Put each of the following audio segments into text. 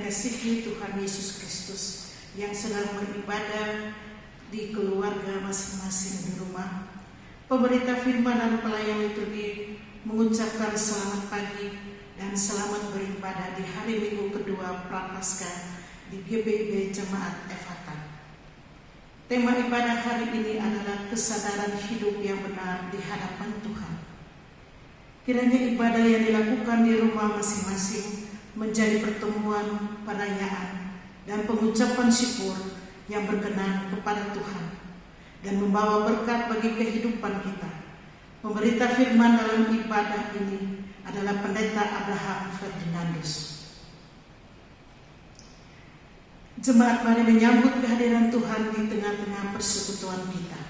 dikasihi Tuhan Yesus Kristus yang sedang beribadah di keluarga masing-masing di rumah, pemberita firman dan pelayan liturgi mengucapkan selamat pagi dan selamat beribadah di hari Minggu kedua Prapaskah di GBIB Jemaat Efata. Tema ibadah hari ini adalah kesadaran hidup yang benar di hadapan Tuhan. Kiranya ibadah yang dilakukan di rumah masing-masing menjadi pertemuan, perayaan, dan pengucapan syukur yang berkenan kepada Tuhan dan membawa berkat bagi kehidupan kita. Pemberita firman dalam ibadah ini adalah Pendeta Abraham Ferdinandus. Jemaat, mari menyambut kehadiran Tuhan di tengah-tengah persekutuan kita.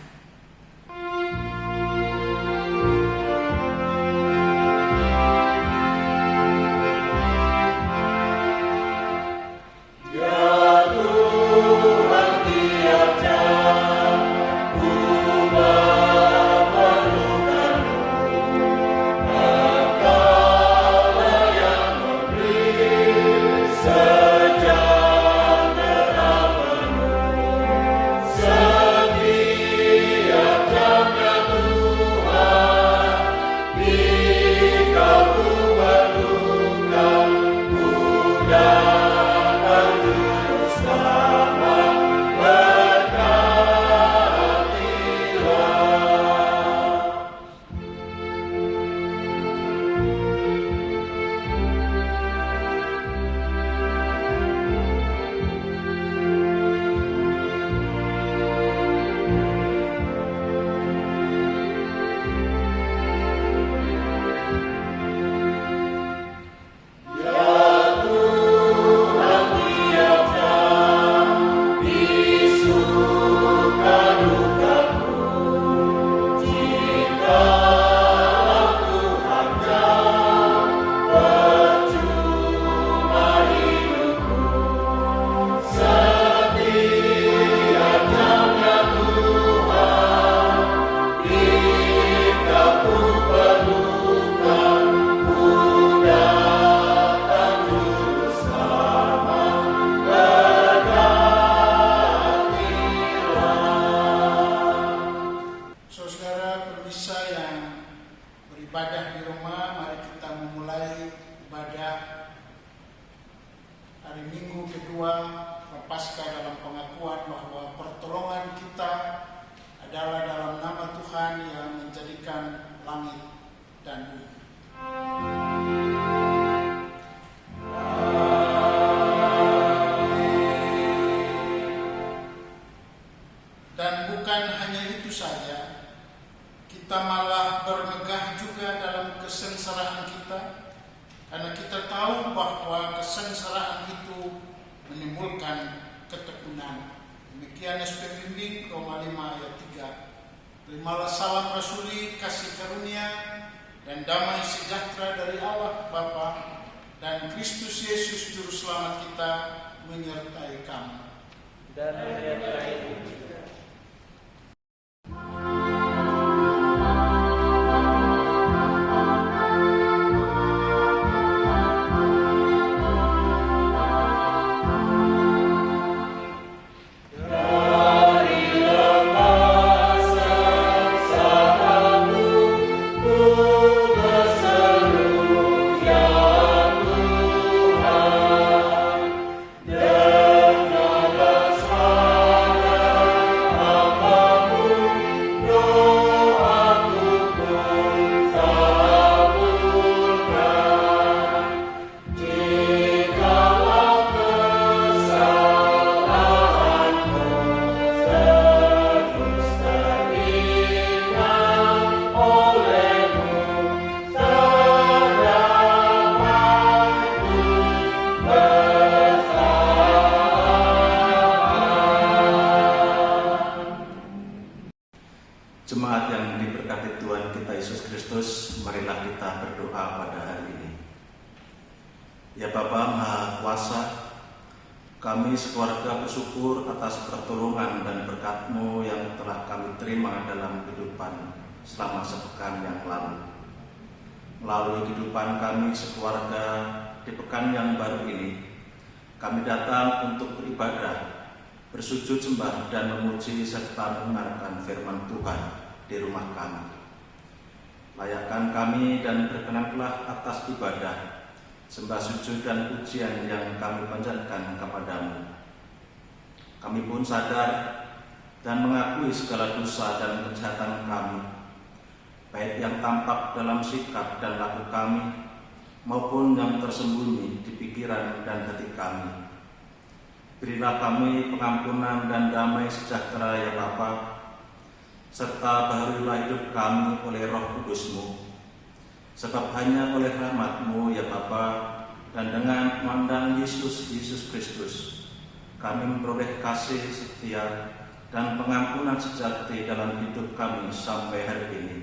Terimalah salam rasuli, kasih karunia, dan damai sejahtera dari Allah Bapa dan Kristus Yesus Juru Selamat kita menyertai kami. Dan menyertai juga. Jemaat yang diberkati Tuhan kita Yesus Kristus, marilah kita berdoa pada hari ini. Ya Bapa Maha Kuasa, kami sekeluarga bersyukur atas pertolongan dan berkat-Mu yang telah kami terima dalam kehidupan selama sepekan yang lalu. Melalui kehidupan kami sekeluarga di pekan yang baru ini, Kami datang untuk beribadah, bersujud sembah dan memuji serta mendengarkan firman Tuhan di rumah kami. Layakkan kami dan berkenanlah atas ibadah, sembah sujud dan pujian yang kami panjatkan kepadamu. Kami pun sadar dan mengakui segala dosa dan kejahatan kami, baik yang tampak dalam sikap dan laku kami, maupun yang tersembunyi di pikiran dan hati kami. Berilah kami pengampunan dan damai sejahtera ya Bapa, serta baharilah hidup kami oleh Roh Kudus-Mu. Sebab hanya oleh rahmat-Mu ya Bapa, dan dengan memandang Yesus Kristus, kami memperoleh kasih setia dan pengampunan sejati dalam hidup kami sampai hari ini.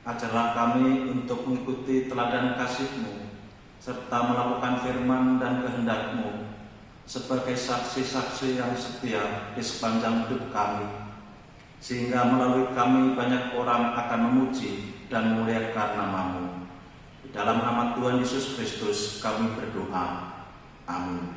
Ajarlah kami untuk mengikuti teladan kasih-Mu, serta melakukan firman dan kehendak-Mu sebagai saksi-saksi yang setia di sepanjang hidup kami, sehingga melalui kami banyak orang akan memuji dan memuliakan nama-Mu. Di dalam nama Tuhan Yesus Kristus kami berdoa. Amin.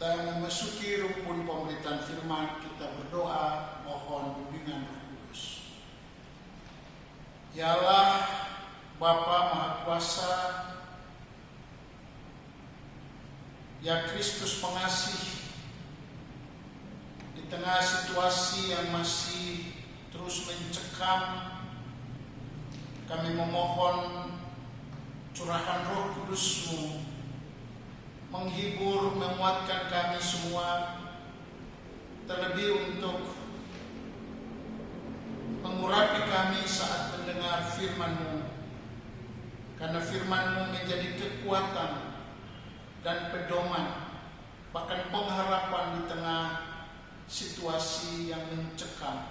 Dan memasuki rukun pemberitaan firman, kita berdoa mohon bimbingan Roh Kudus. Ya Allah, Bapa Maha Kuasa, ya Kristus pengasih, di tengah situasi yang masih terus mencekam, kami memohon curahan Roh Kudus-Mu menghibur, menguatkan kami semua, terlebih untuk mengurapi kami saat mendengar firman-Mu, karena firman-Mu menjadi kekuatan dan pedoman, bahkan pengharapan di tengah situasi yang mencekam.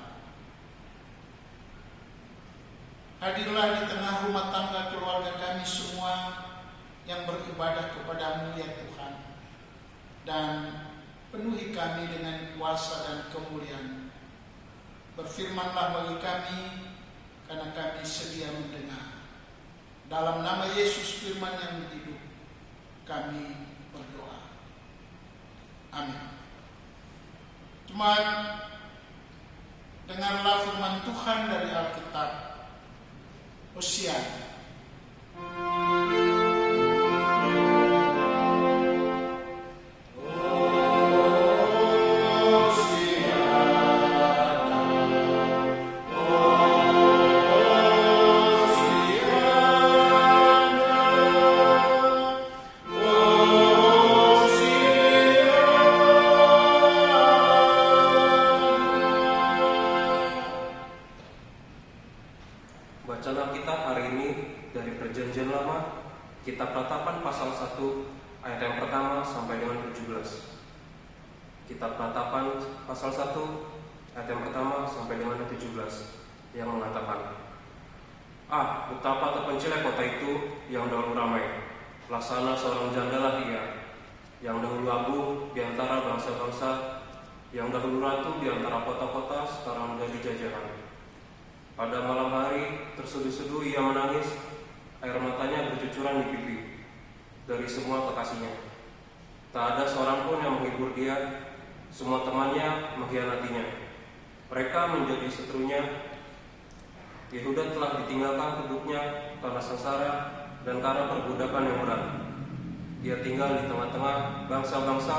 Hadirlah di tengah rumah tangga keluarga kami semua yang beribadah kepada-Mu ya Tuhan, dan penuhi kami dengan kuasa dan kemuliaan. Berfirmanlah bagi kami, karena kami sedia mendengar. Dalam nama Yesus firman yang hidup, kami berdoa. Amin. Jemaat, dengarlah firman Tuhan dari Alkitab. Hosea. Bacaan Alkitab hari ini dari Perjanjian Lama, Kitab Ratapan pasal 1 ayat yang pertama sampai dengan 17. Kitab Ratapan pasal 1 ayat yang pertama sampai dengan 17 yang mengatakan, betapa terpencilnya kota itu yang dahulu ramai, laksana seorang jandalah ia, yang dahulu agung di antara bangsa-bangsa, yang dahulu ratu di antara kota-kota, sekarang menjadi jajahan. Pada malam hari terseduh-seduh ia menangis, air matanya bercucuran di pipi dari semua kekasihnya. Tak ada seorang pun yang menghibur dia, semua temannya mengkhianatinya. Mereka menjadi seterunya, Yehuda telah ditinggalkan penduduknya karena sengsara dan karena perbudakan yang berat. Dia tinggal di tengah-tengah bangsa-bangsa,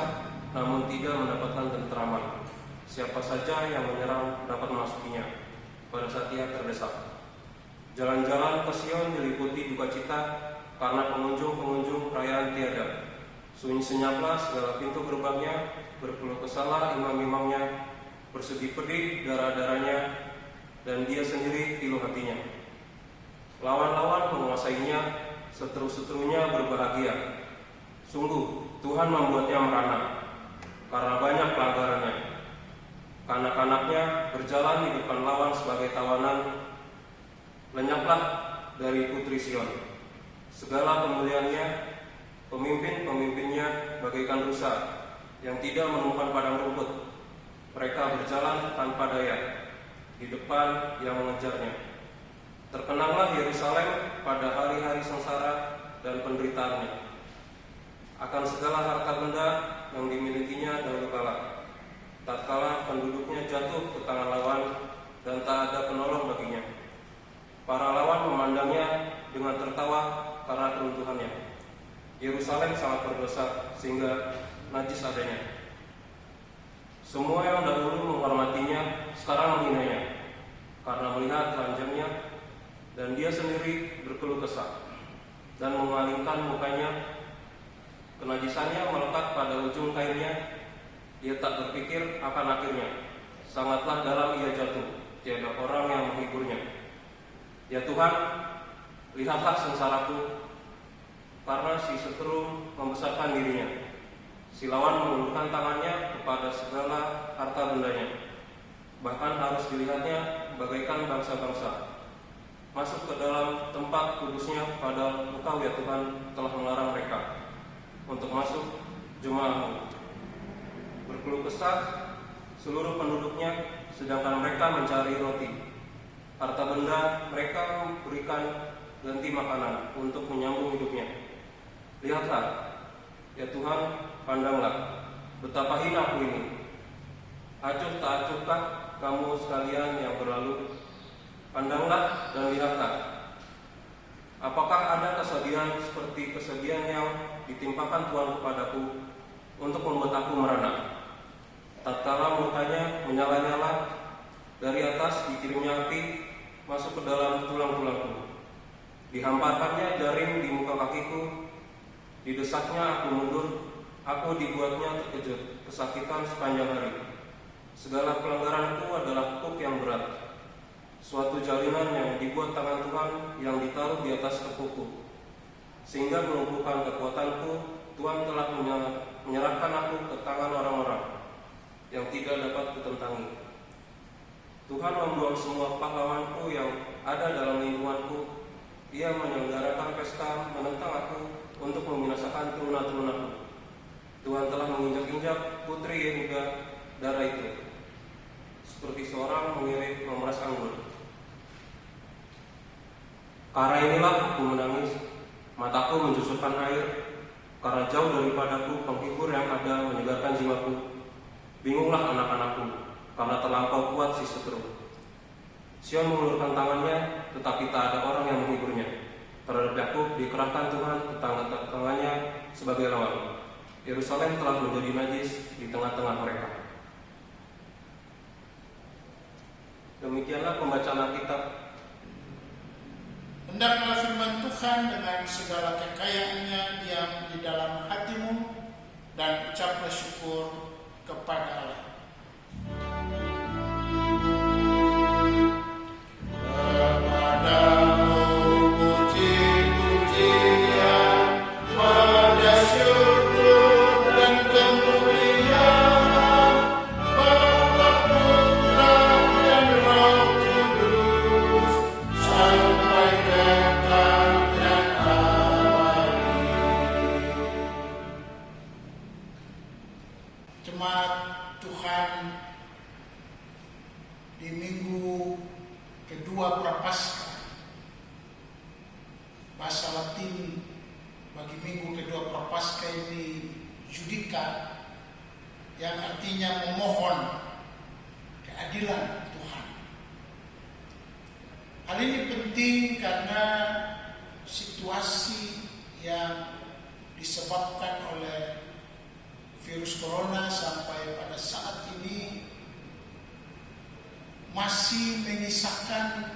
namun tidak mendapatkan tenteraman. Siapa saja yang menyerang dapat memasukinya pada saat ia terdesak. Jalan-jalan ke Sion diliputi duka cita karena pengunjung-pengunjung perayaan tiada. Sunyi senyaplah segala pintu gerbangnya, berkeluh kesahlah imam-imamnya, bersedih pedih darah-darahnya, dan dia sendiri pilu hatinya. Lawan-lawan menguasainya, seteru-seterunya berbahagia. Sungguh Tuhan membuatnya merana karena banyak pelanggarannya. Kanak-kanaknya berjalan di depan lawan sebagai tawanan. Lenyaplah dari putri Sion segala kemuliaannya, pemimpin-pemimpinnya bagaikan rusa yang tidak menemukan padang rumput. Mereka berjalan tanpa daya di depan yang mengejarnya. Terkenanglah Yerusalem pada hari-hari sengsara dan penderitaannya akan segala harta benda yang dimilikinya dahulu kala, tatkala penduduknya jatuh ke tangan lawan dan tak ada penolong baginya. Para lawan memandangnya dengan tertawa karena keruntuhannya. Yerusalem sangat berdosa sehingga najis adanya. Semua yang dahulu menghormatinya sekarang menghinanya karena melihat telanjangnya, dan dia sendiri berkeluh kesah dan memalingkan mukanya. Kenajisannya melekat pada ujung kainnya. Dia tak berpikir akan akhirnya. Sangatlah dalam ia jatuh, tiada orang yang menghiburnya. Ya Tuhan, lihatlah sengsaraku, karena si seteru membesarkan dirinya. Si lawan mengulurkan tangannya kepada segala harta bendanya, bahkan harus dilihatnya bagaikan bangsa-bangsa. Masuk ke dalam tempat kudusnya, padahal Engkau ya Tuhan telah melarang mereka untuk masuk jemaah-Mu. Berkeluh kesah seluruh penduduknya, sedangkan mereka mencari roti. Harta benda mereka berikan ganti makanan untuk menyambung hidupnya. Lihatlah, ya Tuhan, pandanglah, betapa hina aku ini. Acuh tak acuhkah kamu sekalian yang berlalu? Pandanglah dan lihatlah. Apakah ada kesedihan seperti kesedihan yang ditimpakan Tuhan kepadaku untuk membuat aku merana? Tatkala murkanya menyala-nyala, dari atas dikirimnya api masuk ke dalam tulang-tulangku. Dihamparkannya jaring di muka kakiku, didesaknya aku mundur, aku dibuatnya terkejut, kesakitan sepanjang hari. Segala pelanggaranku adalah kuk yang berat, suatu jalinan yang dibuat tangan Tuhan yang ditaruh di atas tekuku. Sehingga melumpuhkan kekuatanku, Tuhan telah menyerahkan aku ke tangan orang-orang yang tidak dapat kutentangi. Tuhan membuang semua pahlawanku yang ada dalam lingkunganku. Ia menyelenggarakan pesta menentang aku untuk membinasakan teruna-terunaku. Tuhan telah menginjak-injak putri Yehuda darah itu, seperti seorang mengirit memeras anggur. Karena inilah aku menangis, mataku mencucurkan air, karena jauh daripadaku penghibur yang ada menyegarkan jiwaku. Bingunglah anak-anakku, karena terlampau kuat si seteru. Sion mengulurkan tangannya, tetapi tak ada orang yang menghiburnya. Terhadap Yakub dikerahkan Tuhan tetangga-tetangganya sebagai lawan. Yerusalem telah menjadi najis di tengah-tengah mereka. Demikianlah pembacaan Alkitab. Hendaklah firman Tuhan dengan segala kekayaannya diam di dalam hatimu, dan ucaplah syukur kepada Allah. Jemaat Tuhan, di minggu kedua Prapaskah, bahasa Latin bagi minggu kedua Prapaskah ini Judika, yang artinya memohon keadilan Tuhan. Hal ini penting karena situasi yang disebabkan oleh virus corona sampai pada saat ini masih menyisakan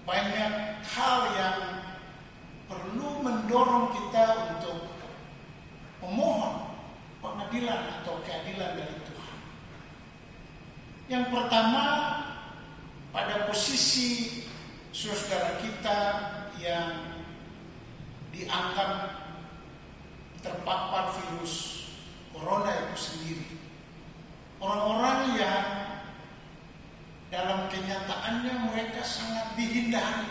banyak hal yang perlu mendorong kita untuk memohon pengadilan atau keadilan dari Tuhan. Yang pertama, pada posisi saudara kita yang dianggap terpapar virus corona itu sendiri, orang-orang yang dalam kenyataannya mereka sangat dihindari.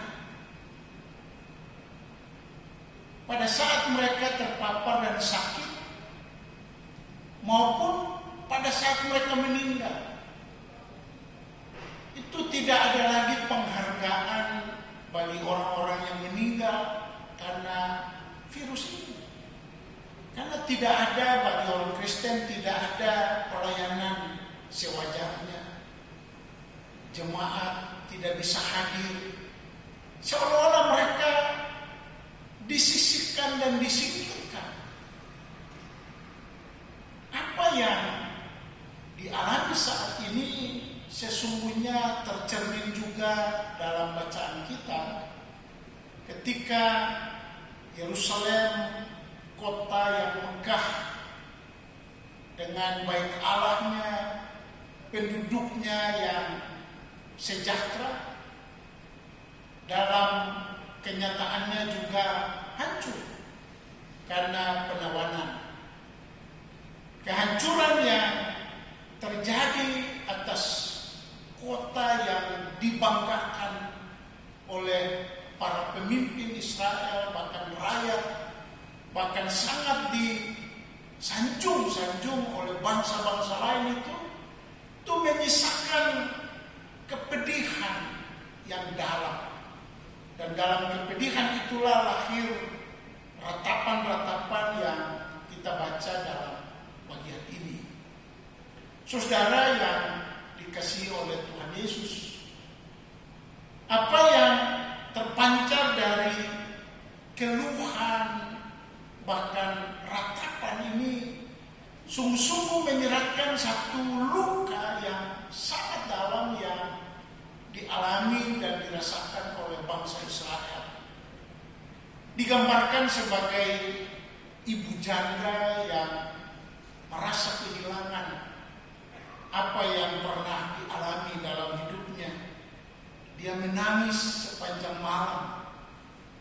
Pada saat mereka terpapar dan sakit, maupun pada saat mereka meninggal, itu tidak ada lagi penghargaan bagi orang-orang yang meninggal karena virus ini. Karena tidak ada bagi orang Kristen, tidak ada pelayanan sewajarnya. Jemaat tidak bisa hadir. Seolah-olah mereka disisihkan dan disingkirkan. Apa yang dialami saat ini sesungguhnya tercermin juga dalam bacaan kita ketika Yerusalem, kota yang megah dengan bait Allahnya, penduduknya yang sejahtera, dalam kenyataannya juga hancur karena penawanan. Kehancuran yang terjadi atas kota yang dibanggakan oleh para pemimpin Israel, bahkan rakyat, bahkan sangat disanjung-sanjung oleh bangsa-bangsa lain itu menyisakan kepedihan yang dalam. Dan dalam kepedihan itulah lahir ratapan-ratapan yang kita baca dalam bagian ini. Saudara yang dikasihi oleh Tuhan Yesus, apa yang terpancar dari keluhan bahkan ratapan ini sungguh-sungguh menyeratkan satu luka yang sangat dalam yang dialami dan dirasakan oleh bangsa Israel. Digambarkan sebagai ibu janda yang merasa kehilangan apa yang pernah dialami dalam hidupnya. Dia menangis sepanjang malam.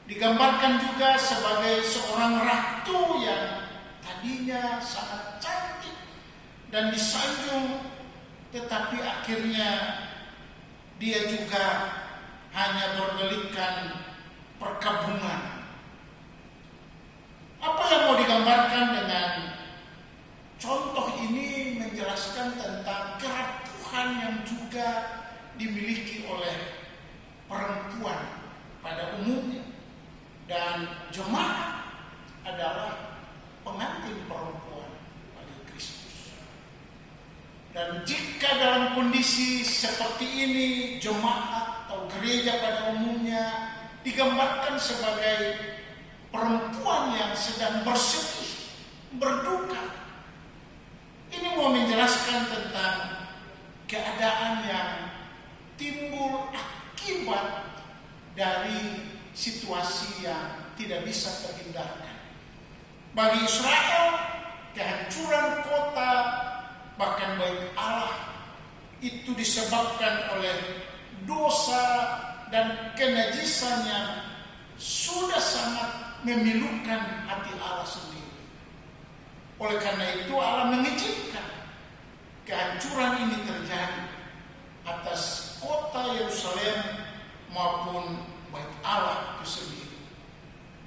Digambarkan juga sebagai seorang ratu yang tadinya sangat cantik dan disanjung, tetapi akhirnya dia juga hanya berbelikan perkabungan. Apa yang mau digambarkan dengan contoh ini menjelaskan tentang keratuhan yang juga dimiliki oleh perempuan pada umumnya, dan jemaat adalah pengantin perempuan bagi Kristus. Dan jika dalam kondisi seperti ini jemaat atau gereja pada umumnya digambarkan sebagai perempuan yang sedang bersedih, berduka, ini mau menjelaskan tentang keadaan yang timbul akibat dari situasi yang tidak bisa terhindarkan. Bagi Israel, kehancuran kota bahkan bait Allah itu disebabkan oleh dosa dan kenajisan yang sudah sangat memilukan hati Allah sendiri. Oleh karena itu Allah mengizinkan kehancuran ini terjadi atas kota Yerusalem maupun bait Allah itu sendiri.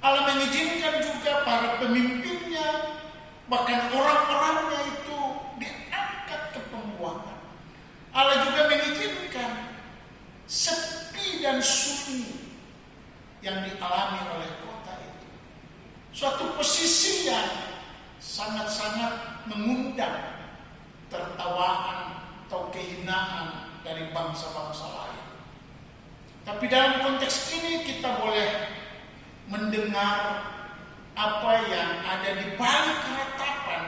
Allah mengizinkan juga para pemimpinnya, bahkan orang-orangnya itu diangkat ke pembuangan. Allah juga mengizinkan sepi dan sunyi yang dialami oleh kota itu. Suatu posisi yang sangat-sangat mengundang tertawaan atau kehinaan dari bangsa-bangsa lain. Tapi dalam konteks ini kita boleh mendengar apa yang ada di balik keretapan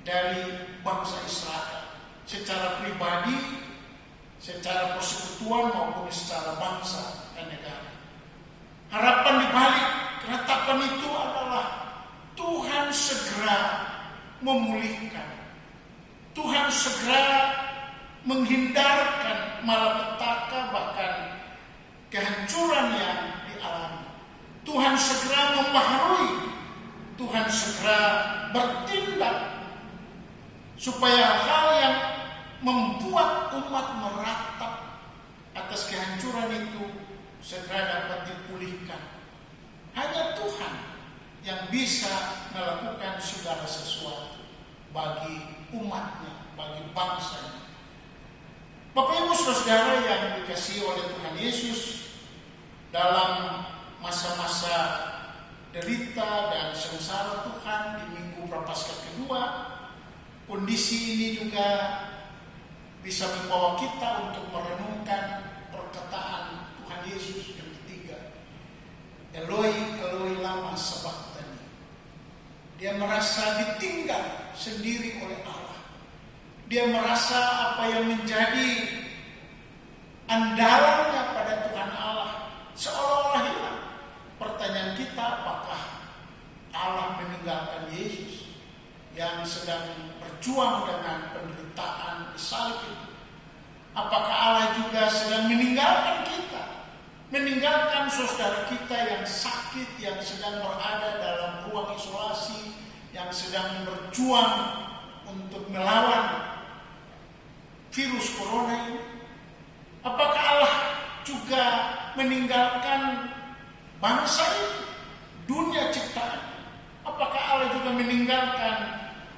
dari bangsa Israel secara pribadi, secara persekutuan maupun secara bangsa dan negara. Harapan di balik keretapan itu adalah Tuhan segera memulihkan, Tuhan segera menghindarkan malapetaka bahkan kehancuran yang dialami. Tuhan segera membaharui, Tuhan segera bertindak supaya hal yang membuat umat meratap atas kehancuran itu segera dapat dipulihkan. Hanya Tuhan yang bisa melakukan segala sesuatu bagi umatnya, bagi bangsanya. Bapak Ibu Saudara yang dikasihi oleh Tuhan Yesus, dalam masa-masa derita dan sengsara Tuhan di Minggu Prapaskah kedua, kondisi ini juga bisa membawa kita untuk merenungkan perkataan Tuhan Yesus yang ketiga, Eloi, Eloi lama sabachthani. Dia merasa ditinggal sendiri oleh Allah. Dia merasa apa yang menjadi andalannya pada Tuhan Allah seolah-olah hilang. Pertanyaan kita, apakah Allah meninggalkan Yesus yang sedang berjuang dengan penderitaan salib itu? Apakah Allah juga sedang meninggalkan kita? Meninggalkan saudara kita yang sakit, yang sedang berada dalam ruang isolasi, yang sedang berjuang untuk melawan virus corona ini? Apakah Allah juga meninggalkan bangsa ini, dunia ciptaan? Apakah Allah juga meninggalkan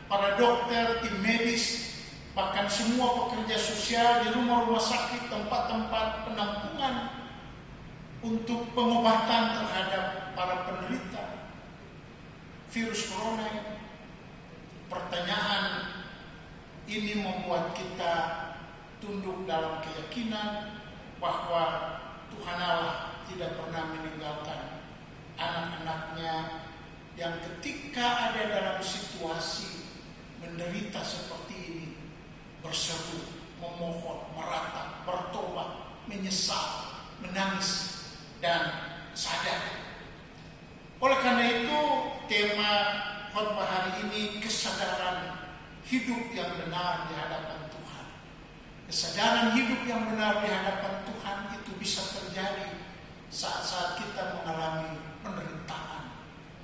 para dokter, tim medis, bahkan semua pekerja sosial di rumah-rumah sakit, tempat-tempat penampungan untuk pengobatan terhadap para penderita virus corona ini? Pertanyaan ini membuat kita tunduk dalam keyakinan bahwa Tuhan Allah tidak pernah meninggalkan anak-anaknya yang ketika ada dalam situasi menderita seperti ini berseru, memohon, meratap, bertobat, menyesal, menangis, dan sadar. Oleh karena itu, tema khotbah hari ini kesadaran hidup yang benar di hadapan Tuhan. Kesadaran hidup yang benar di hadapan Tuhan itu bisa terjadi saat-saat kita mengalami penderitaan,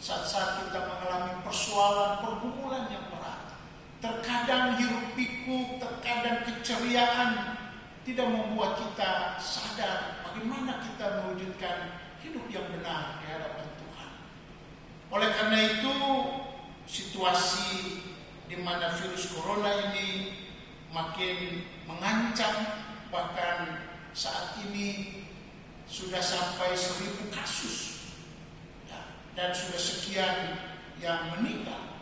saat-saat kita mengalami persoalan, pergumulan yang berat. Terkadang hiruk pikuk, terkadang keceriaan tidak membuat kita sadar bagaimana kita mewujudkan hidup yang benar di hadapan Tuhan. Oleh karena itu, situasi di mana virus corona ini makin mengancam, bahkan saat ini sudah sampai 1.000 kasus dan sudah sekian yang meninggal.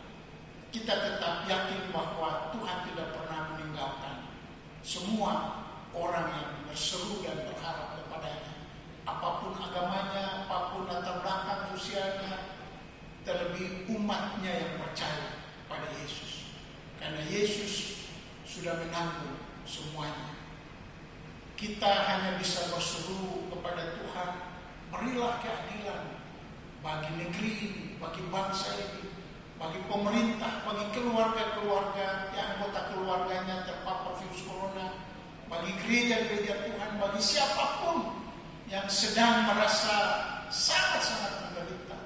Kita tetap yakin bahwa Tuhan tidak pernah meninggalkan semua orang yang berseru dan berharap kepadanya, apapun agamanya, apapun latar belakang sosialnya, terlebih umatnya yang percaya pada Yesus. Karena Yesus sudah menanggung semuanya. Kita hanya bisa berseru kepada Tuhan, berilah keadilan bagi negeri ini, bagi bangsa ini, bagi pemerintah, bagi keluarga-keluarga yang anggota keluarganya terpapar virus corona, bagi gereja-gereja Tuhan, bagi siapapun yang sedang merasa sangat-sangat menderita.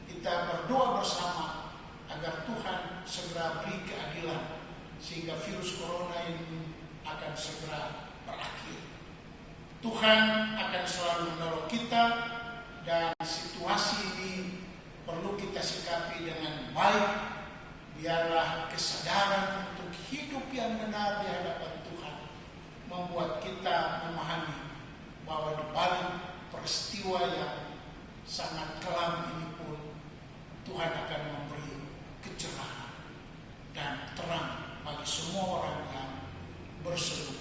Kita berdoa bersama agar Tuhan segera beri keadilan sehingga virus corona ini akan segera berakhir. Tuhan akan selalu menolong kita, dan situasi ini perlu kita sikapi dengan baik. Biarlah kesadaran untuk hidup yang benar di hadapan Tuhan membuat kita memahami bahwa di balik peristiwa yang sangat kelam ini pun Tuhan akan memberi kecerahan dan terang bagi semua orang yang berseru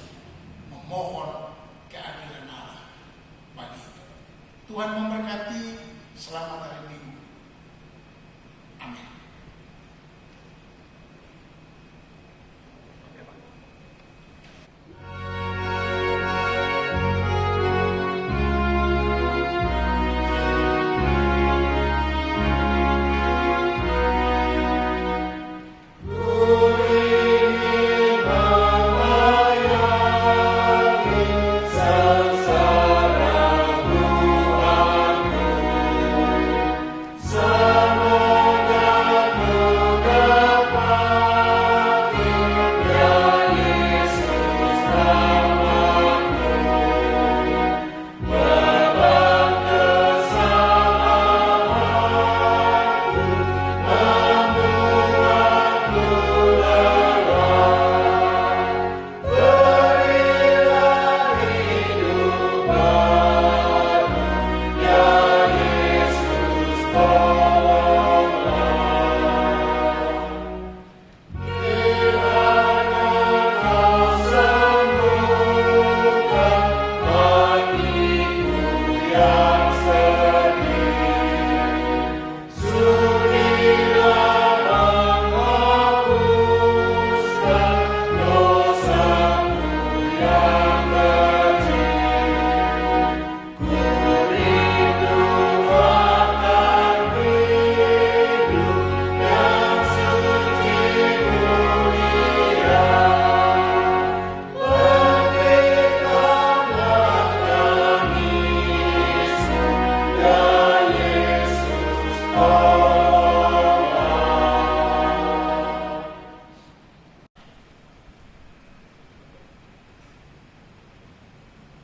memohon keadilan Allah. Tuhan memberkati. Selamat hari Minggu. Amin.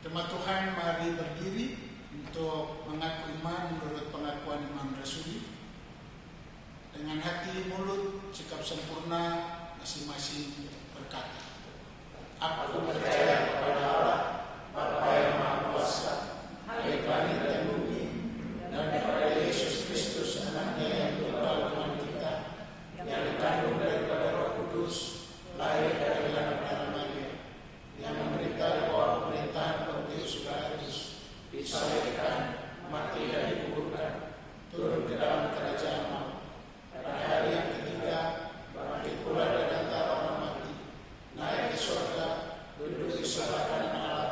Jemaat Tuhan, mari berdiri untuk mengaku iman menurut pengakuan iman rasuli. Dengan hati, mulut, sikap sempurna, masing-masing berkata, aku percaya kepada Allah, Bapa yang Maha Kuasa, Hari langit dan bumi, dan kepada Yesus Kristus, anaknya yang tunggal Tuhan kita, yang dikandung daripada Roh Kudus, lahir dari anak darah Maria, yang menderita di bawah pemerintahan Pontius Pilatus, disalibkan, mati dan dikuburkan, turun ke dalam kerajaan maut. Pada hari yang ketiga, bangkit pula dari antara orang mati, naik ke surga, duduk di sebelah kanan Allah,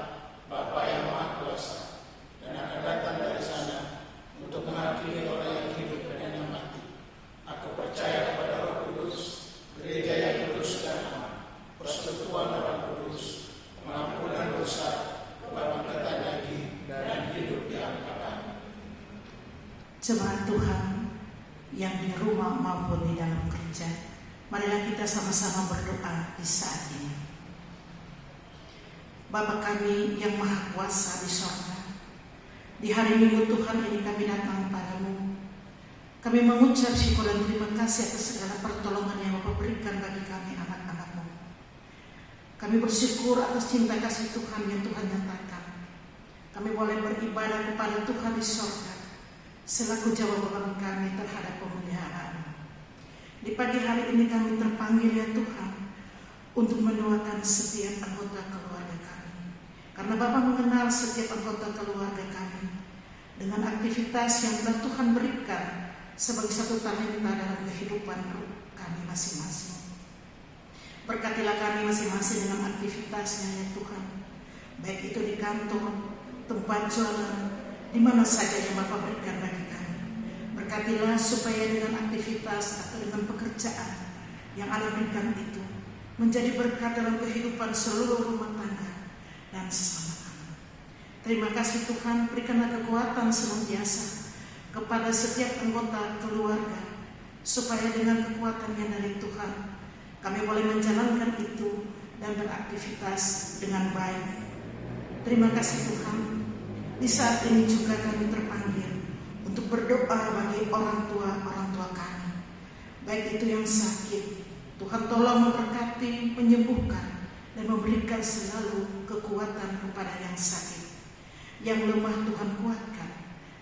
Bapa yang Maha Kuasa, dan akan datang dari sana untuk menghakimi orang yang hidup dan yang mati. Aku percaya kepada Roh Kudus, gereja yang kudus dan aman, persekutuan orang kudus, pengampunan dosa, kebangkitan daging, dan hidup yang kekal. Jemaat Tuhan yang di rumah maupun di dalam gereja, marilah kita sama-sama berdoa di saat ini. Bapa kami yang Maha Kuasa di sorga, di hari Minggu Tuhan ini kami datang padamu. Kami mengucap syukur dan terima kasih atas segala pertolongan yang Bapa berikan bagi kami anak-anak-Mu. Kami bersyukur atas cinta kasih Tuhan yang Tuhan nyatakan. Kami boleh beribadah kepada Tuhan di sorga selaku jawaban kami terhadap pemeliharaan. Di pagi hari ini kami terpanggil ya Tuhan untuk mendoakan setiap anggota keluarga kami. Karena Bapa mengenal setiap anggota keluarga kami dengan aktivitas yang telah Tuhan berikan sebagai satu talenta dalam kehidupan kami masing-masing. Berkatilah kami masing-masing dengan aktivitasnya ya Tuhan, baik itu di kantor, tempat jualan, di mana saja yang Bapa berikan bagi kami. Berkatilah supaya dengan aktivitas atau dengan pekerjaan yang Allah berikan itu menjadi berkat dalam kehidupan seluruh rumah tangga dan sesama kami. Terima kasih Tuhan, berikanlah kekuatan senantiasa kepada setiap anggota keluarga, supaya dengan kekuatan yang dari Tuhan kami boleh menjalankan itu dan beraktivitas dengan baik. Terima kasih Tuhan. Di saat ini juga kami terpanggil untuk berdoa bagi orang tua kami, baik itu yang sakit. Tuhan tolong memberkati, menyembuhkan, dan memberikan selalu kekuatan kepada yang sakit. Yang lemah Tuhan kuatkan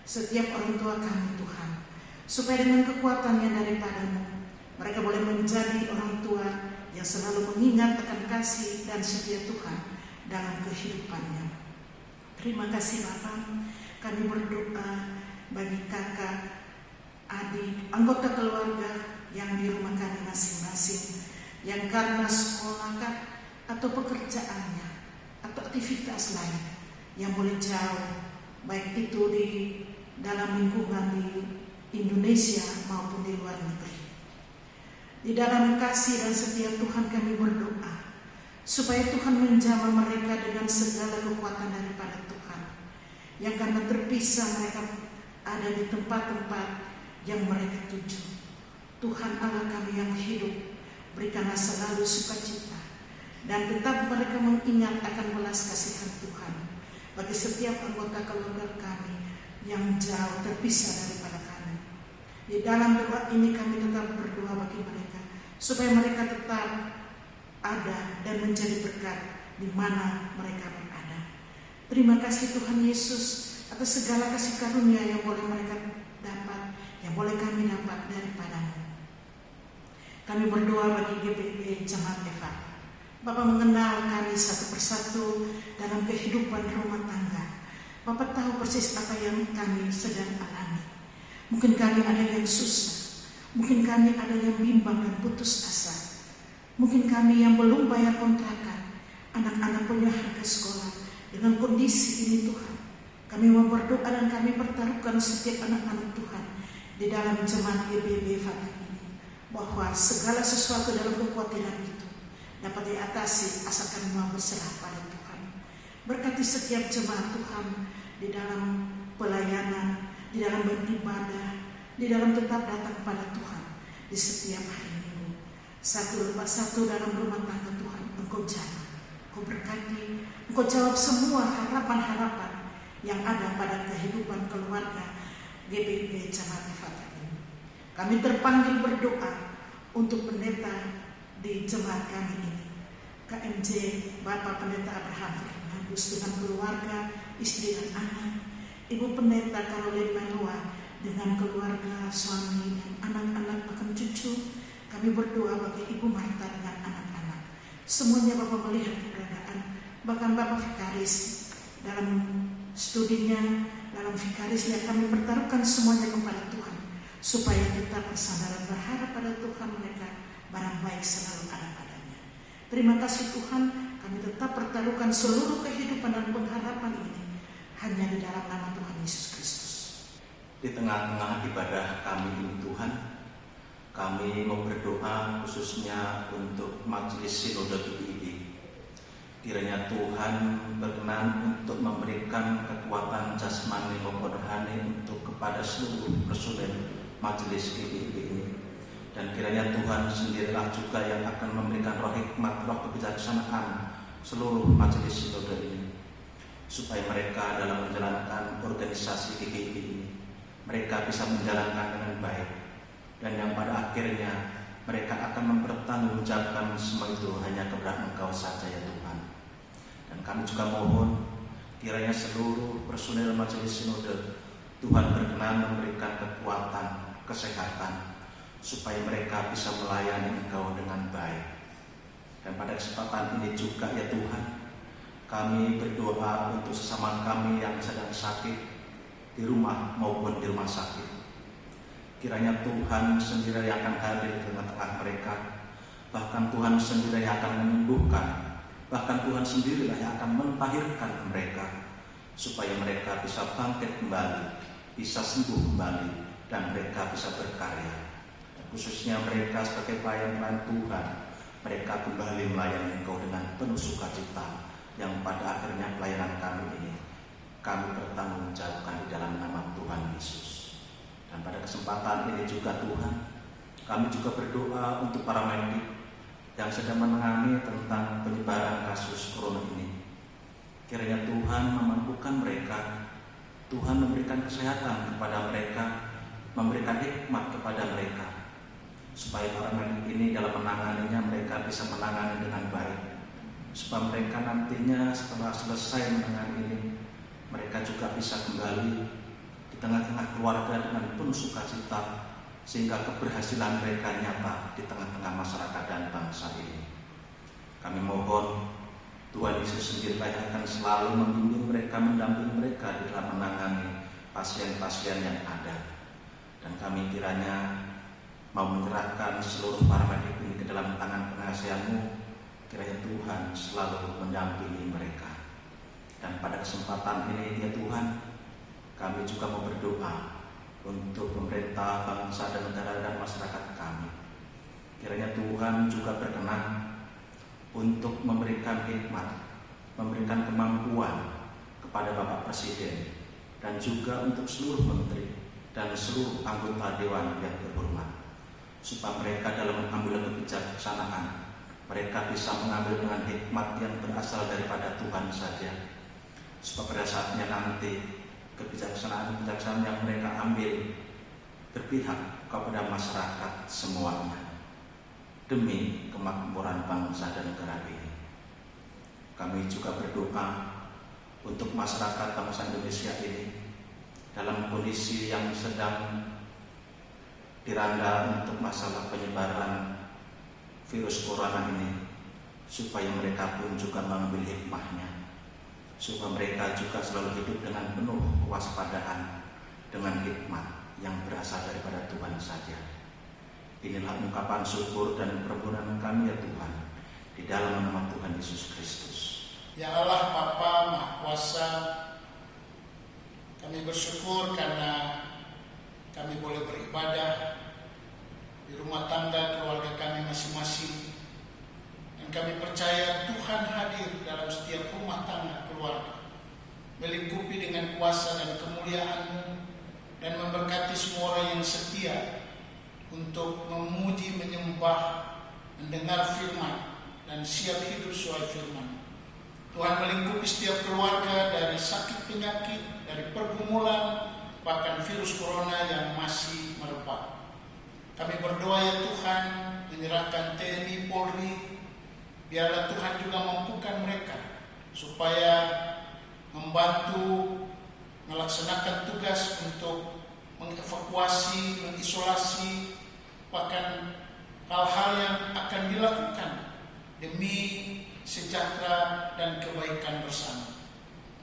setiap orang tua kami Tuhan, supaya dengan kekuatan yang daripada-Mu mereka boleh menjadi orang tua yang selalu mengingat akan kasih dan setia Tuhan dalam kehidupannya. Terima kasih Bapa. Kami berdoa bagi kakak, adik, anggota keluarga yang di rumah kami masing-masing, yang karena sekolah atau pekerjaannya atau aktivitas lain yang boleh jauh, baik itu di dalam lingkungan di Indonesia maupun di luar negeri. Di dalam kasih dan setia Tuhan kami berdoa supaya Tuhan menjamah mereka dengan segala kekuatan daripada Tuhan, yang karena terpisah mereka ada di tempat-tempat yang mereka tuju. Tuhan Allah kami yang hidup, berikanlah selalu sukacita, dan tetap mereka mengingat akan belas kasihan Tuhan bagi setiap anggota keluarga kami yang jauh terpisah daripada kami. Di dalam doa ini kami tetap berdoa bagi mereka supaya mereka tetap ada dan menjadi berkat di mana mereka berada. Terima kasih Tuhan Yesus atas segala kasih karunia yang boleh mereka dapat, yang boleh kami dapat daripada-Mu. Kami berdoa bagi GBI Jemaat Eva. Bapak mengenal kami satu persatu dalam kehidupan rumah tangga. Bapak tahu persis apa yang kami sedang alami. Mungkin kami ada yang susah, mungkin kami ada yang bimbang dan putus asa, mungkin kami yang belum bayar kontrakan, anak-anak punya harga sekolah. Dengan kondisi ini Tuhan, kami mau berdoa dan kami pertaruhkan setiap anak-anak Tuhan di dalam jemaat GBB Fatih ini, bahwa segala sesuatu dalam kekhawatiran itu dapat diatasi asalkan mau berserah pada Tuhan. Berkati setiap jemaat Tuhan di dalam pelayanan, di dalam beribadah, di dalam tetap datang pada Tuhan di setiap hari Minggu. Satu lepas satu dalam rumah tangga Tuhan, Engkau jaga, Engkau berkati, Engkau jawab semua harapan-harapan yang ada pada kehidupan keluarga GBI Jemaat Fatih ini. Kami terpanggil berdoa untuk pendeta di jemaat kami ini, KMJ Bapak Pendeta Abraham Fernandus dengan keluarga, istri dan anak, Ibu Pendeta Caroline Melua dengan keluarga, suami dan anak-anak bahkan cucu. Kami berdoa bagi Ibu Marta dengan anak-anak. Semuanya Bapak melihat keberadaan, bahkan Bapak Vikaris dalam studinya, dalam vikarisnya kami pertaruhkan semuanya kepada Tuhan, supaya kita bersandar dan berharap pada Tuhan mereka barang baik selalu ada padanya. Terima kasih Tuhan, kami tetap pertaruhkan seluruh kehidupan dan pengharapan ini hanya di dalam nama Tuhan Yesus Kristus. Di tengah-tengah ibadah kami ini Tuhan, kami mau berdoa khususnya untuk Majelis Sinode GBI. Kiranya Tuhan berkenan untuk memberikan kekuatan jasmani maupun rohani untuk kepada seluruh personel Majelis GBI ini. Dan kiranya Tuhan sendirilah juga yang akan memberikan roh hikmat, roh kebijaksanaan seluruh majelis sinode ini, supaya mereka dalam menjalankan organisasi GBI ini, mereka bisa menjalankan dengan baik, dan yang pada akhirnya mereka akan mempertanggungjawabkan semua itu hanya kepada Engkau saja ya Tuhan. Dan kami juga mohon kiranya seluruh personel majelis sinode Tuhan berkenan memberikan kekuatan, kesehatan, supaya mereka bisa melayani Engkau dengan baik. Dan pada kesempatan ini juga ya Tuhan, kami berdoa untuk sesama kami yang sedang sakit di rumah maupun di rumah sakit. Kiranya Tuhan sendiri yang akan hadir di tengah-tengah mereka, bahkan Tuhan sendiri yang akan menyembuhkan, bahkan Tuhan sendirilah yang akan mentahirkan mereka, supaya mereka bisa bangkit kembali, bisa sembuh kembali, dan mereka bisa berkarya. Khususnya mereka sebagai pelayan-pelayan Tuhan, mereka kembali melayani Engkau dengan penuh sukacita, yang pada akhirnya pelayanan kami ini kami bertanggungjawabkan di dalam nama Tuhan Yesus. Dan pada kesempatan ini juga Tuhan, kami juga berdoa untuk para medik yang sedang menangani tentang penyebaran kasus corona ini. Kiranya Tuhan memampukan mereka, Tuhan memberikan kesehatan kepada mereka, memberikan hikmat kepada mereka, supaya para medik ini dalam menanganinya mereka bisa menangani dengan baik, supaya mereka nantinya setelah selesai menangani ini mereka juga bisa kembali di tengah-tengah keluarga dengan penuh sukacita, sehingga keberhasilan mereka nyata di tengah-tengah masyarakat dan bangsa ini. Kami mohon Tuhan Yesus sendiri akan selalu membimbing mereka, mendampingi mereka di dalam menangani pasien-pasien yang ada. Dan kami kiranya mau menyerahkan seluruh paramedik ini ke dalam tangan pengasihan-Mu. Kiranya Tuhan selalu mendampingi mereka. Dan pada kesempatan ini ya Tuhan, kami juga mau berdoa untuk pemerintah, bangsa dan negara dan masyarakat kami. Kiranya Tuhan juga berkenan untuk memberikan hikmat, memberikan kemampuan kepada Bapak Presiden dan juga untuk seluruh menteri dan seluruh anggota dewan yang terhormat, supaya mereka dalam mengambil kebijaksanaan mereka bisa mengambil dengan hikmat yang berasal daripada Tuhan saja, supaya pada saatnya nanti kebijaksanaan yang mereka ambil berpihak kepada masyarakat semuanya demi kemakmuran bangsa dan negara ini. Kami juga berdoa untuk masyarakat bangsa Indonesia ini dalam kondisi yang sedang diranda untuk masalah penyebaran virus corona ini, supaya mereka pun juga mengambil hikmahnya, supaya mereka juga selalu hidup dengan penuh kewaspadaan dengan hikmat yang berasal daripada Tuhan saja. Inilah ungkapan syukur dan permohonan kami ya Tuhan, di dalam nama Tuhan Yesus Kristus. Ya Allah Bapa Maha Kuasa, kami bersyukur karena kami boleh beribadah di rumah tangga keluarga kami masing-masing. Dan kami percaya Tuhan hadir dalam setiap rumah tangga keluarga, melingkupi dengan kuasa dan kemuliaan-Mu, dan memberkati semua orang yang setia untuk memuji, menyembah, mendengar firman, dan siap hidup sesuai firman. Tuhan melingkupi setiap keluarga dari sakit penyakit, dari pergumulan, bahkan virus corona yang masih merebak. Kami berdoa ya Tuhan, menyerahkan TNI Polri, biarlah Tuhan juga mampukan mereka supaya membantu melaksanakan tugas untuk mengevakuasi, mengisolasi, bahkan hal-hal yang akan dilakukan demi sejahtera dan kebaikan bersama.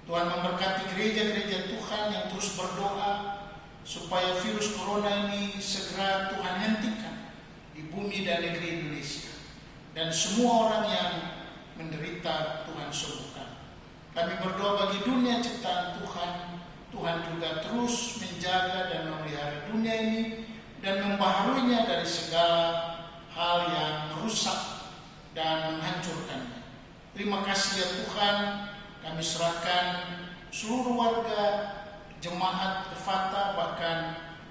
Tuhan memberkati gereja-gereja Tuhan yang terus berdoa supaya virus corona ini segera Tuhan hentikan di bumi dan negeri Indonesia, dan semua orang yang menderita Tuhan sembuhkan. Kami berdoa bagi dunia ciptaan Tuhan, Tuhan juga terus menjaga dan memelihara dunia ini dan membaharuinya dari segala hal yang merusak dan menghancurkannya. Terima kasih ya Tuhan, kami serahkan seluruh warga jemaat Fatah, bahkan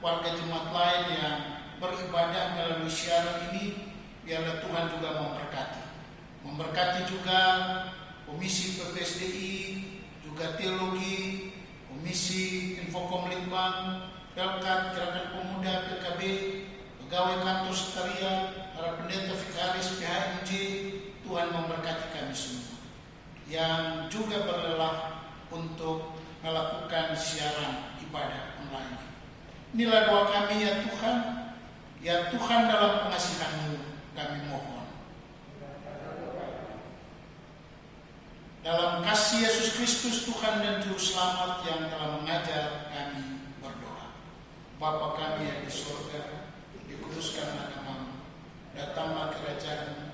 warga jemaat lain yang beribadah melalui siaran ini, biarlah Tuhan juga memberkati juga Komisi PPSDI, juga Teologi, Komisi Infokom Litbang, Pelkat, Gerakan Pemuda, PKB, pegawai kantor sekalian, para pendeta vikaris PHMJ. Tuhan memberkati kami semua yang juga berlelah untuk melakukan siaran ibadah online. Inilah doa kami ya Tuhan. Ya Tuhan, dalam pengasihan-Mu kami mohon. Dalam kasih Yesus Kristus Tuhan dan Juru Selamat yang telah mengajar kami berdoa. Bapa kami yang di surga, dikuduskanlah nama-Mu, datanglah kerajaan-Mu,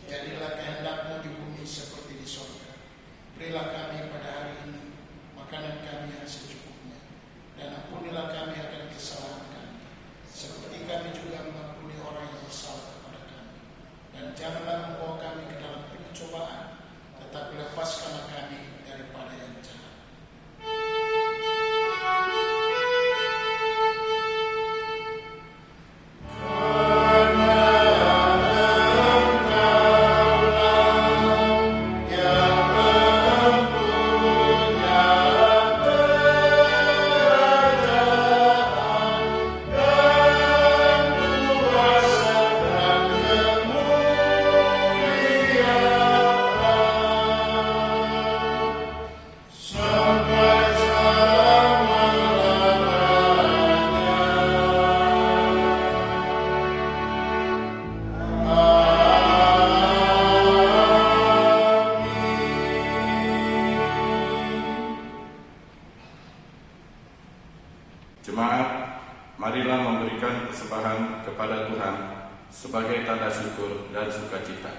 jadilah kehendak-Mu di bumi seperti di surga. Berilah kami pada hari ini makanan kami yang secukupnya, dan ampunilah kami akan kesalahan kami, seperti kami juga mengampuni orang yang bersalah kepada kami. Dan janganlah membawa kami ke dalam pencobaan, tetapi lepaskanlah kami daripada yang jahat. Yang Jemaat, marilah memberikan persembahan kepada Tuhan sebagai tanda syukur dan sukacita.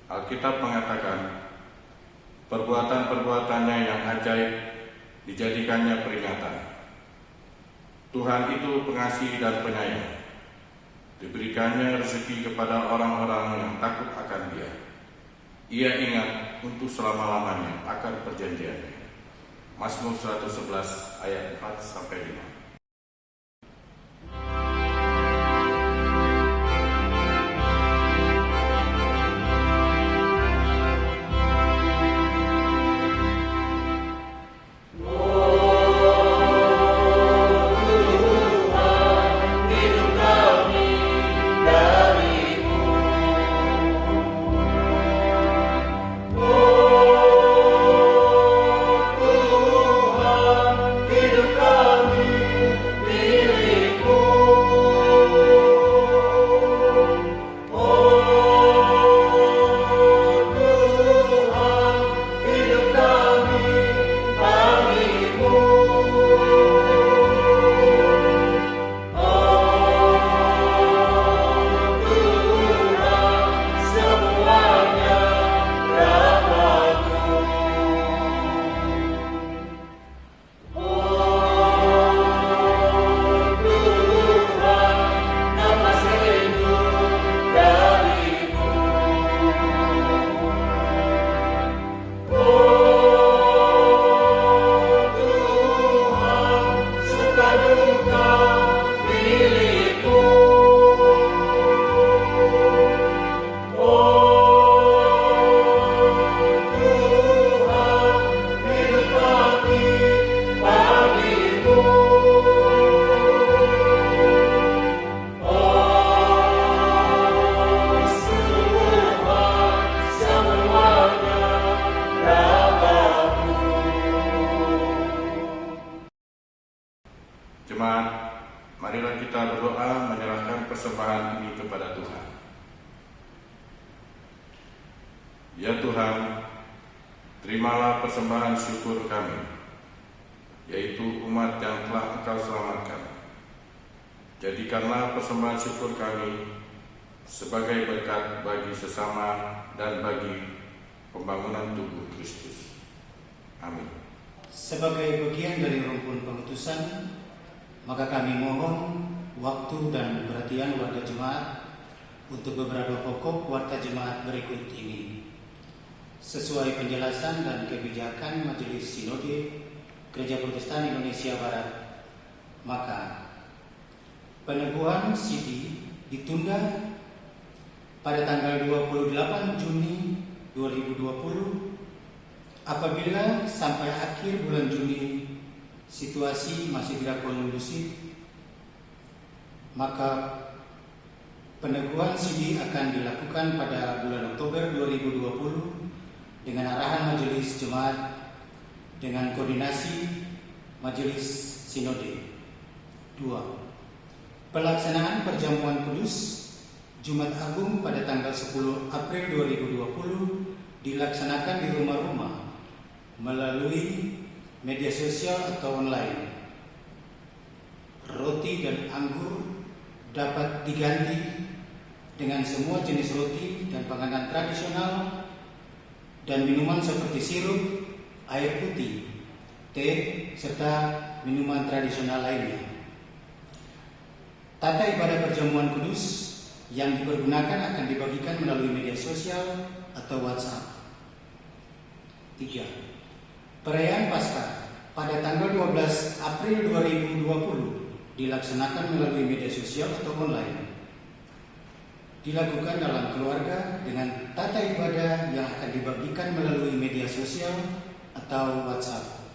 Alkitab mengatakan, perbuatan-perbuatannya yang ajaib dijadikannya peringatan. Tuhan itu pengasih dan penyayang. Diberikannya rezeki kepada orang-orang yang takut akan Dia. Ia ingat untuk selama-lamanya akan perjanjiannya. Mazmur 111 ayat 4-5. Jemaat, marilah kita berdoa menyerahkan persembahan ini kepada Tuhan. Ya Tuhan, terimalah persembahan syukur kami, yaitu umat yang telah Engkau selamatkan. Jadikanlah persembahan syukur kami sebagai berkat bagi sesama dan bagi pembangunan tubuh Kristus. Amin. Sebagai bagian dari rumpun pengutusan, maka kami mohon waktu dan perhatian warga jemaat untuk beberapa pokok warta jemaat berikut ini. Sesuai penjelasan dan kebijakan Majelis Sinode Gereja Protestan Indonesia Barat, maka peneguhan sidi ditunda pada tanggal 28 Juni 2020 apabila sampai akhir bulan Juni situasi masih tidak kondusif, maka peneguhan sidi akan dilakukan pada bulan Oktober 2020 dengan arahan Majelis Jemaat dengan koordinasi Majelis Sinode. 2. Pelaksanaan perjamuan kudus Jumat Agung pada tanggal 10 April 2020 dilaksanakan di rumah-rumah melalui media sosial atau online. Roti dan anggur dapat diganti dengan semua jenis roti dan panganan tradisional dan minuman seperti sirup, air putih, teh, serta minuman tradisional lainnya. Tata ibadah perjamuan kudus yang dipergunakan akan dibagikan melalui media sosial atau WhatsApp. 3. Perayaan Paskah pada tanggal 12 April 2020 dilaksanakan melalui media sosial atau online. Dilakukan dalam keluarga dengan tata ibadah yang akan dibagikan melalui media sosial atau WhatsApp.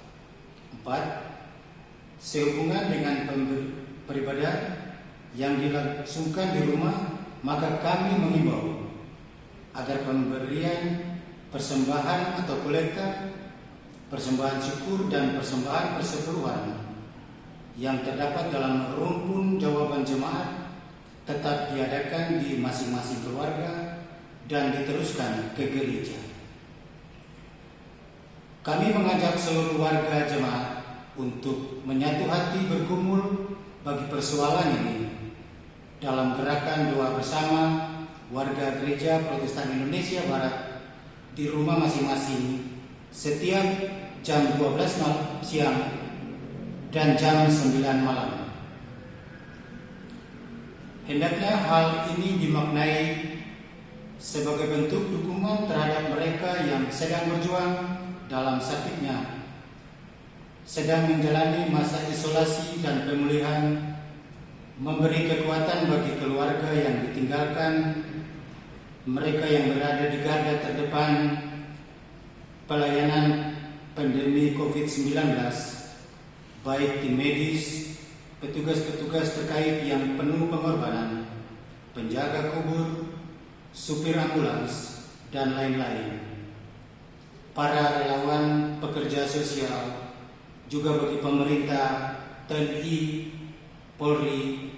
4. Sehubungan dengan peribadatan yang dilangsungkan di rumah, maka kami mengimbau agar pemberian persembahan atau kolekta, persembahan syukur dan persembahan persepuluhan yang terdapat dalam rumpun jawaban jemaat tetap diadakan di masing-masing keluarga dan diteruskan ke gereja. Kami mengajak seluruh warga jemaat untuk menyatu hati bergumul bagi persoalan ini dalam gerakan doa bersama warga Gereja Protestan Indonesia Barat di rumah masing-masing setiap jam 12 siang dan jam 9 malam. Hendaknya hal ini dimaknai sebagai bentuk dukungan terhadap mereka yang sedang berjuang dalam sakitnya, sedang menjalani masa isolasi dan pemulihan, memberi kekuatan bagi keluarga yang ditinggalkan, mereka yang berada di garda terdepan pelayanan pandemi COVID-19, baik tim medis, petugas-petugas terkait yang penuh pengorbanan, penjaga kubur, supir ambulans, dan lain-lain. Para relawan pekerja sosial, juga bagi pemerintah, TNI, Polri,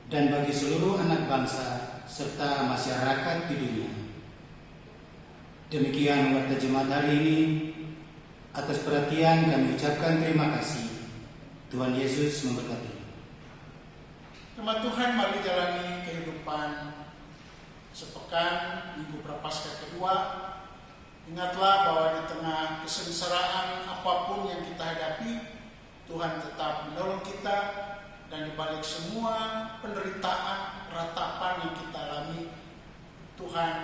dan bagi seluruh anak bangsa serta masyarakat di dunia. Demikian warta jemaat hari ini. Atas perhatian kami ucapkan terima kasih. Tuhan Yesus memberkati. Jemaat Tuhan, mari jalani kehidupan sepekan Minggu Prapaskah kedua. Ingatlah bahwa di tengah kesengsaraan apapun yang kita hadapi, Tuhan tetap menolong kita, dan di balik semua penderitaan, ratapan yang kita alami, Tuhan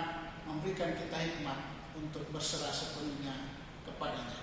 memberikan kita hikmat untuk berserah sepenuhnya kepadanya.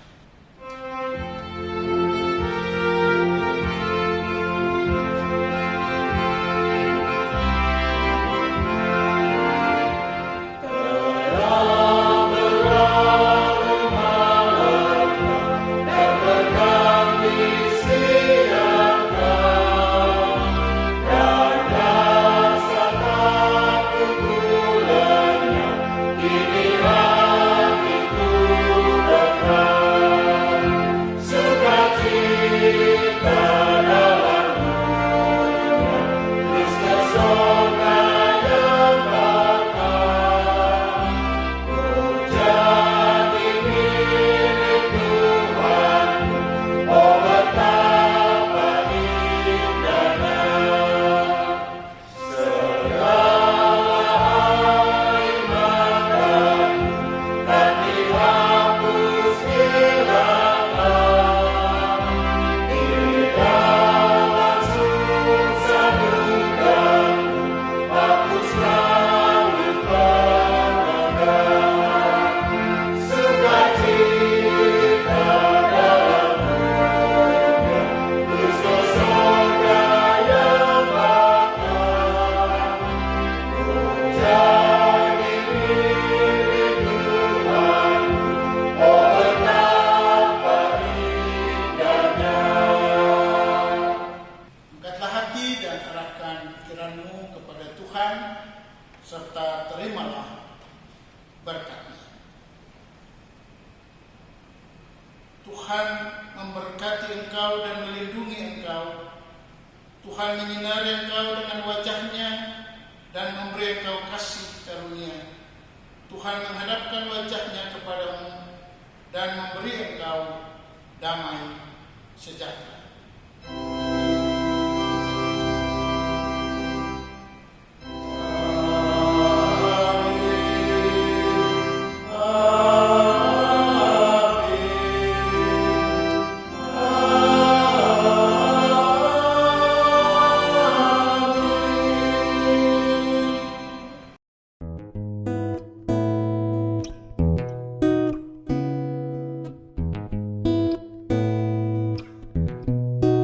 serta terimalah berkat-Nya. Tuhan memberkati engkau dan melindungi engkau. Tuhan menyinari engkau dengan wajah-Nya dan memberi engkau kasih karunia. Tuhan menghadapkan wajah-Nya kepadamu dan memberi engkau damai sejahtera.